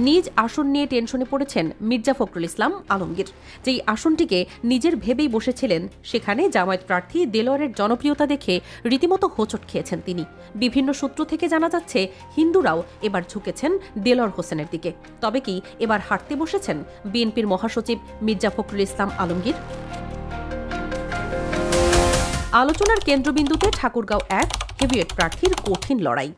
নিজ আসন নিয়ে টেনশনে পড়েছেন মির্জা ফখরুল ইসলাম আলমগীর। যেই আসনটিকে নিজের ভেবেই বসেছিলেন, সেখানে জামায়াত প্রার্থী দেলোয়ারের জনপ্রিয়তা দেখে রীতিমতো হোঁচট খেয়েছেন তিনি। বিভিন্ন সূত্র থেকে জানা যাচ্ছে, হিন্দুরাও এবার ঝুঁকেছেন দেলোয়ার হোসেনের দিকে। তবে কি এবার হাঁটতে বসেছেন বিএনপির মহাসচিব মির্জা ফখরুল ইসলাম আলমগীর? আলোচনার কেন্দ্রবিন্দুতে ঠাকুরগাঁও ১ হেভিওয়েট প্রার্থীর কঠিন লড়াই।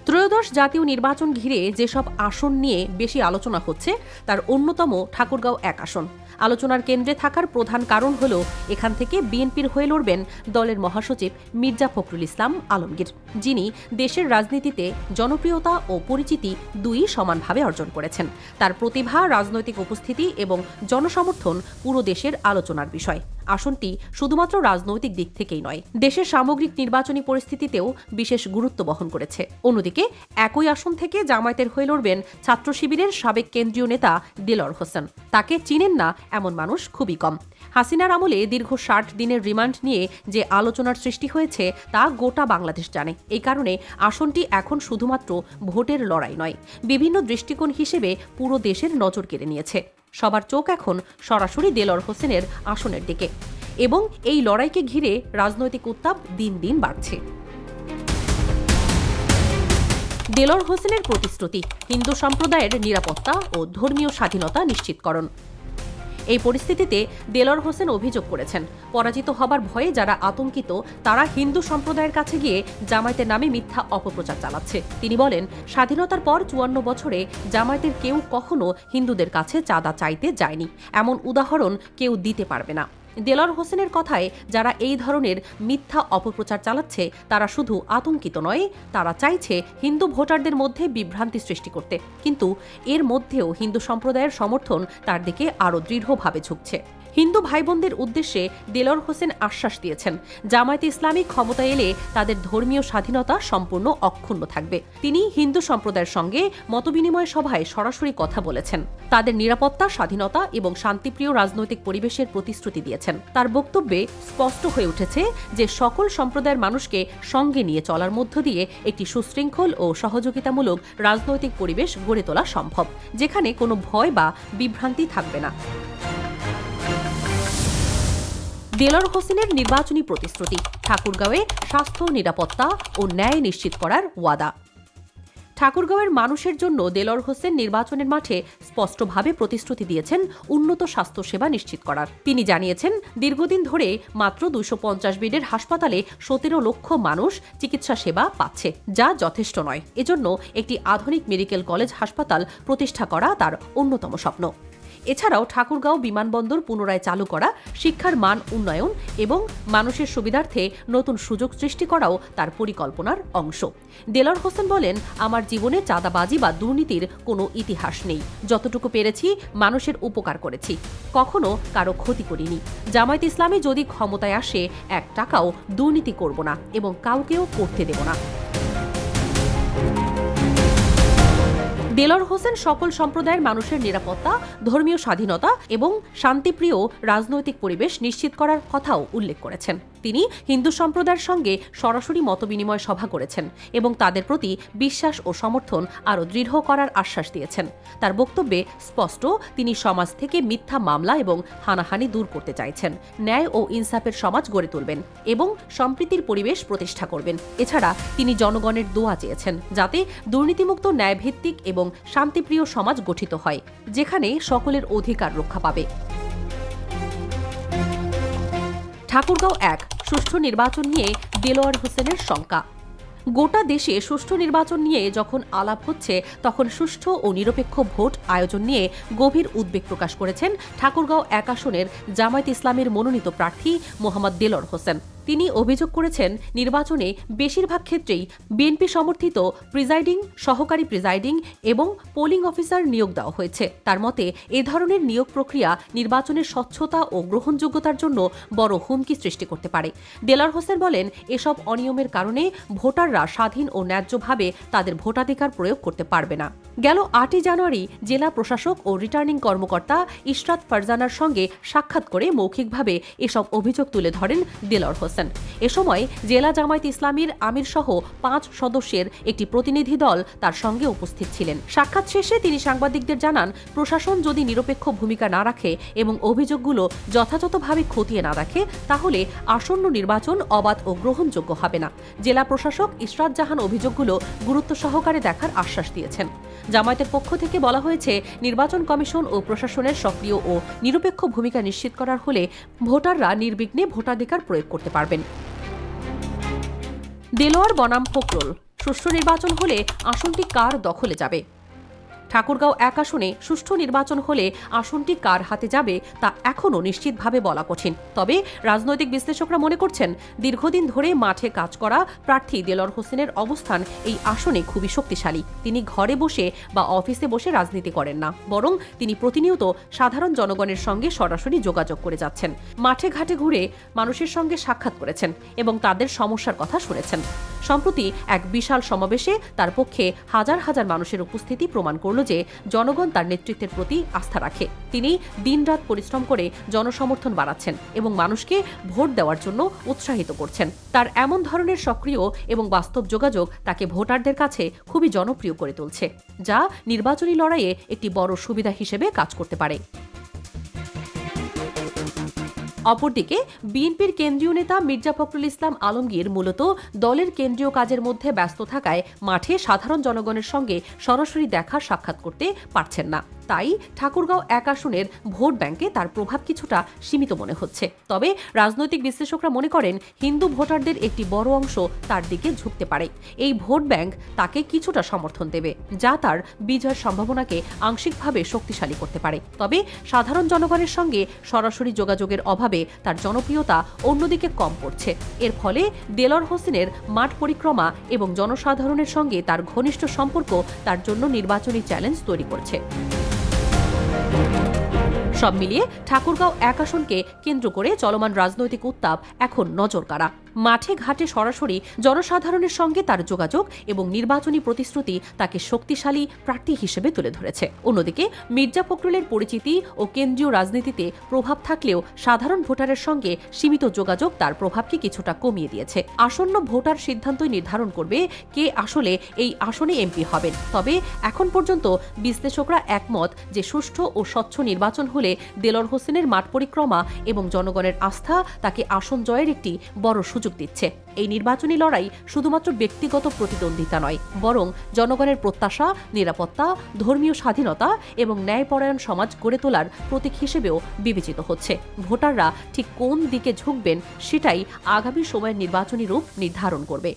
ত্রয়োদশ জাতীয় নির্বাচন ঘিরে যেসব আসন নিয়ে বেশি আলোচনা হচ্ছে, তার অন্যতম ঠাকুরগাঁও ১ আসন। আলোচনার কেন্দ্রে থাকার প্রধান কারণ হল, এখান থেকে বিএনপির হয়ে লড়বেন দলের মহাসচিব মির্জা ফখরুল ইসলাম আলমগীর, যিনি দেশের রাজনীতিতে জনপ্রিয়তা ও পরিচিতি দুই সমানভাবে অর্জন করেছেন। তার প্রতিভা, রাজনৈতিক উপস্থিতি এবং জনসমর্থন পুরো দেশের আলোচনার বিষয়। আসনটি শুধুমাত্র রাজনৈতিক দিক থেকেই নয়, দেশের সামগ্রিক নির্বাচনী পরিস্থিতিতেও বিশেষ গুরুত্ব বহন করেছে। অন্যদিকে একই আসন থেকে জামায়াতের হয়ে লড়বেন ছাত্র শিবিরের সাবেক কেন্দ্রীয় নেতা দেলোয়ার হোসেন। তাকে চিনেন না এমন মানুষ খুবই কম। হাসিনার আমলে দীর্ঘ ৬০ দিনের রিমান্ড নিয়ে যে আলোচনার সৃষ্টি হয়েছে, তা গোটা বাংলাদেশ জানে। এই কারণে আসনটি এখন শুধুমাত্র ভোটের লড়াই নয়, বিভিন্ন দৃষ্টিকোণ হিসেবে পুরো দেশের নজর কেড়ে নিয়েছে। সবার চোখ এখন সরাসরি দেলোয়ার হোসেনের আসনের দিকে, এবং এই লড়াইকে ঘিরে রাজনৈতিক উত্তাপ দিন দিন বাড়ছে। দেলোয়ার হোসেনের প্রতিশ্রুতি হিন্দু সম্প্রদায়ের নিরাপত্তা ও ধর্মীয় স্বাধীনতা নিশ্চিতকরণ। এই পরিস্থিতিতে দেলোয়ার হোসেন অভিযোগ করেছেন, পরাজিত হবার ভয়ে যারা আতঙ্কিত, তারা হিন্দু সম্প্রদায়ের কাছে গিয়ে জামায়াতের নামে মিথ্যা অপপ্রচার চালাচ্ছে। তিনি বলেন, স্বাধীনতার পর ৫৪ বছরে জামায়াতের কেউ কখনো হিন্দুদের কাছে চাঁদা চাইতে যায়নি, এমন উদাহরণ কেউ দিতে পারবে না। দেলোয়ার হোসেনের কথায়, যারা এই ধরনের মিথ্যা অপপ্রচার চালাচ্ছে, তারা শুধু আতঙ্কিত নয়, তারা চাইছে হিন্দু ভোটারদের মধ্যে বিভ্রান্তি সৃষ্টি করতে। কিন্তু এর মধ্যেও হিন্দু সম্প্রদায়ের সমর্থন তার দিকে আরও দৃঢ়ভাবে ঝুঁকছে। হিন্দু ভাইবোনদের উদ্দেশ্যে দেলোয়ার হোসেন আশ্বাস দিয়েছেন, জামায়াতে ইসলামী ক্ষমতায় এলে তাদের ধর্মীয় স্বাধীনতা সম্পূর্ণ অক্ষুণ্ণ থাকবে। তিনি হিন্দু সম্প্রদায়ের সঙ্গে মতবিনিময় সভায় সরাসরি কথা বলেছেন, তাদের নিরাপত্তা, স্বাধীনতা এবং শান্তিপ্রিয় রাজনৈতিক পরিবেশের প্রতিশ্রুতি দিয়েছেন। তার বক্তব্যে স্পষ্ট হয়ে উঠেছে যে সকল সম্প্রদায়ের মানুষকে সঙ্গে নিয়ে চলার মধ্য দিয়ে একটি সুশৃঙ্খল ও সহযোগিতামূলক রাজনৈতিক পরিবেশ গড়ে তোলা সম্ভব, যেখানে কোনো ভয় বা বিভ্রান্তি থাকবে না। দেলোয়ার হোসেনের নির্বাচনী প্রতিশ্রুতি, ঠাকুরগাঁওয়ে স্বাস্থ্য, নিরাপত্তা ও ন্যায় নিশ্চিত করার ওয়াদা। ঠাকুরগাঁওয়ের মানুষের জন্য দেলোয়ার হোসেন নির্বাচনের মাঠে স্পষ্টভাবে প্রতিশ্রুতি দিয়েছেন উন্নত স্বাস্থ্যসেবা নিশ্চিত করার। তিনি জানিয়েছেন, দীর্ঘদিন ধরে মাত্র ২৫০ বেডের হাসপাতালে ১৭ লক্ষ মানুষ চিকিৎসা সেবা পাচ্ছে, যা যথেষ্ট নয়। এজন্য একটি আধুনিক মেডিকেল কলেজ হাসপাতাল প্রতিষ্ঠা করা তার অন্যতম স্বপ্ন। এছাড়াও ঠাকুরগাঁও বিমানবন্দর পুনরায় চালু করা, শিক্ষার মান উন্নয়ন এবং মানুষের সুবিধার্থে নতুন সুযোগ সৃষ্টি করাও তার পরিকল্পনার অংশ। দেলোয়ার হোসেন বলেন, আমার জীবনে চাঁদাবাজি বা দুর্নীতির কোনো ইতিহাস নেই। যতটুকু পেরেছি মানুষের উপকার করেছি, কখনো কারো ক্ষতি করিনি। জামায়াত ইসলামী যদি ক্ষমতায় আসে, ১ টাকাও দুর্নীতি করব না এবং কাউকেও করতে দেব না। দেলোয়ার হোসেন সকল সম্প্রদায়ের মানুষের নিরাপত্তা, ধর্মীয় স্বাধীনতা এবং শান্তিপ্রিয় রাজনৈতিক পরিবেশ নিশ্চিত করার কথাও উল্লেখ করেছেন। তিনি হিন্দু সম্প্রদায়ের সঙ্গে সরাসরি মতবিনিময় সভা করেছেন এবং তাদের প্রতি বিশ্বাস ও সমর্থন আরও দৃঢ় করার আশ্বাস দিয়েছেন। তার বক্তব্যে স্পষ্ট, তিনি সমাজ থেকে মিথ্যা মামলা এবং হানাহানি দূর করতে চাইছেন, ন্যায় ও ইনসাফের সমাজ গড়ে তুলবেন এবং সম্প্রীতির পরিবেশ প্রতিষ্ঠা করবেন। এছাড়া তিনি জনগণের দোয়া চেয়েছেন, যাতে দুর্নীতিমুক্ত, ন্যায়ভিত্তিক এবং শান্তিপ্রিয় সমাজ গঠিত হয়, যেখানে সকলের অধিকার রক্ষা পাবে। ঠাকুরগাঁও ১ সুষ্ঠু নির্বাচন নিয়ে দেলোয়ার হোসেনের শঙ্কা। গোটা দেশে সুষ্ঠু নির্বাচন নিয়ে যখন আলাপ হচ্ছে, তখন সুষ্ঠু ও নিরপেক্ষ ভোট আয়োজন নিয়ে গভীর উদ্বেগ প্রকাশ করেছেন ঠাকুরগাঁও ১ আসনের জামায়াত ইসলামীর মনোনীত প্রার্থী মোহাম্মদ দেলোয়ার হোসেন। তিনি অভিযোগ করেছেন, নির্বাচনে বেশিরভাগ ক্ষেত্রেই বিএনপি সমর্থিত প্রিজাইডিং, সহকারী প্রিজাইডিং এবং পোলিং অফিসার নিয়োগ দেওয়া হয়েছে। তার মতে, এ ধরনের নিয়োগ প্রক্রিয়া নির্বাচনের স্বচ্ছতা ও গ্রহণযোগ্যতার জন্য বড় হুমকি সৃষ্টি করতে পারে। দেলোয়ার হোসেন বলেন, এসব অনিয়মের কারণে ভোটাররা স্বাধীন ও ন্যায্যভাবে তাদের ভোটাধিকার প্রয়োগ করতে পারবে না। গেল ৮ই জানুয়ারি জেলা প্রশাসক ও রিটার্নিং কর্মকর্তা ইশরাত ফারজানার সঙ্গে সাক্ষাৎ করে মৌখিকভাবে এসব অভিযোগ তুলে ধরেন দেলোয়ার হোসেন। হোসেন। এ সময় জেলা জামায়াত ইসলামীর আমির সহ 5 সদস্যের একটি প্রতিনিধি দল তার সঙ্গে উপস্থিত ছিলেন। সাক্ষাৎ শেষে তিনি সাংবাদিকদের জানান, প্রশাসন যদি নিরপেক্ষ ভূমিকা না রাখে এবং অভিযোগগুলো যথাযথভাবে খতিয়ে না দেখে তাহলে আসন্ন নির্বাচন অবাধ ও গ্রহণযোগ্য হবে না। জেলা প্রশাসক ইশরাত জাহান অভিযোগগুলো গুরুত্ব সহকারে দেখার আশ্বাস দিয়েছেন। জামায়াতের পক্ষ থেকে বলা হয়েছে, নির্বাচন কমিশন ও প্রশাসনের সক্রিয় ও নিরপেক্ষ ভূমিকা নিশ্চিত করার হলে ভোটাররা নির্বিঘ্নে ভোটাধিকার প্রয়োগ করতে পারবেন। দেলোয়ার বনাম ফখরুল, সুষ্ঠু নির্বাচন হলে আসনটি কার দখলে যাবে? ঠাকুরগাঁও 1 আসনে সুষ্ঠু নির্বাচন হলে আসনটি কার হাতে যাবে তা এখনও নিশ্চিতভাবে বলা কঠিন। তবে রাজনৈতিক বিশ্লেষকরা মনে করছেন, দীর্ঘদিন ধরে মাঠে কাজ করা প্রার্থী দেলোয়ার হোসেনের অবস্থান এই আসনে খুবই শক্তিশালী। তিনি ঘরে বসে বা অফিসে বসে রাজনীতি করেন না, বরং তিনি প্রতিনিয়ত সাধারণ জনগণের সঙ্গে সরাসরি যোগাযোগ করে যাচ্ছেন। মাঠে ঘাটে ঘুরে মানুষের সঙ্গে সাক্ষাৎ করেছেন এবং তাদের সমস্যার কথা শুনেছেন। সম্প্রতি এক বিশাল সমাবেশে তার পক্ষে হাজার হাজার মানুষের উপস্থিতি প্রমাণ করল যে জনগণ তার নেতৃত্বের প্রতি আস্থা রাখে। তিনি দিনরাত পরিশ্রম করে জনসমর্থন বাড়াচ্ছেন এবং মানুষকে ভোট দেওয়ার জন্য উৎসাহিত করছেন। তার এমন ধরনের সক্রিয় এবং বাস্তব যোগাযোগ তাকে ভোটারদের কাছে খুবই জনপ্রিয় করে তুলছে, যা নির্বাচনী লড়াইয়ে একটি বড় সুবিধা হিসেবে কাজ করতে পারে। অপরদিকে বিএনপির কেন্দ্রীয় নেতা মির্জা ফখরুল ইসলাম আলমগীর মূলত দলের কেন্দ্রীয় কাজের মধ্যে ব্যস্ত থাকায় মাঠে সাধারণ জনগণের সঙ্গে সরাসরি দেখা সাক্ষাৎ করতে পারছেন না। তাই ঠাকুরগাঁও 1 আসনের ভোট ব্যাংকে তার প্রভাব কিছুটা সীমিত মনে হচ্ছে। তবে রাজনৈতিক বিশ্লেষকরা মনে করেন, হিন্দু ভোটারদের একটি বড় অংশ তার দিকে ঝুঁকতে পারে। এই ভোট ব্যাংক তাকে কিছুটা সমর্থন দেবে, যা তার বিজয়ের সম্ভাবনাকে আংশিকভাবে শক্তিশালী করতে পারে। তবে সাধারণ জনগণের সঙ্গে সরাসরি যোগাযোগের অভাবে তার জনপ্রিয়তা অন্যদিকে কম পড়ছে। এর ফলে দেলোয়ার হোসেনের মাঠ পরিক্রমা এবং জনসাধারণের সঙ্গে তার ঘনিষ্ঠ সম্পর্ক তার জন্য নির্বাচনী চ্যালেঞ্জ তৈরি করছে। সব মিলিয়ে ঠাকুরগাঁও 1 আসনকে কেন্দ্র করে চলমান রাজনৈতিক উত্তাপ এখন নজরকাড়া। মাঠে ঘাটে সরাসরি জনসাধারণের সঙ্গে তার যোগাযোগ এবং নির্বাচনী প্রতিশ্রুতি তাকে শক্তিশালী প্রার্থী হিসেবে তুলে ধরেছে। অন্যদিকে মির্জা ফখরুলের পরিচিতি ও কেন্দ্রীয় রাজনীতিতে প্রভাব থাকলেও সাধারণ ভোটারের সঙ্গে সীমিত যোগাযোগ তার প্রভাবকে কিছুটা কমিয়ে দিয়েছে। আসন্ন ভোটার সিদ্ধান্তই নির্ধারণ করবে কে আসলে এই আসনে এমপি হবেন। তবে এখন পর্যন্ত বিশ্লেষকরা একমত যে সুষ্ঠু ও স্বচ্ছ নির্বাচন হলে দেলোয়ার হোসেনের মাঠ পরিক্রমা এবং জনগণের আস্থা তাকে আসন জয়ের একটি বড় সুযোগ দিচ্ছে। এই নির্বাচনী লড়াই শুধুমাত্র ব্যক্তিগত প্রতিদ্বন্দ্বিতা নয়, বরং জনগণের প্রত্যাশা, নিরাপত্তা, ধর্মীয় স্বাধীনতা এবং ন্যায়পরায়ণ সমাজ গড়ে তোলার প্রতীক হিসেবেও বিবেচিত হচ্ছে। ভোটাররা ঠিক কোন দিকে ঝুঁকবেন সেটাই আগামী সময়ের নির্বাচনী রূপ নির্ধারণ করবে।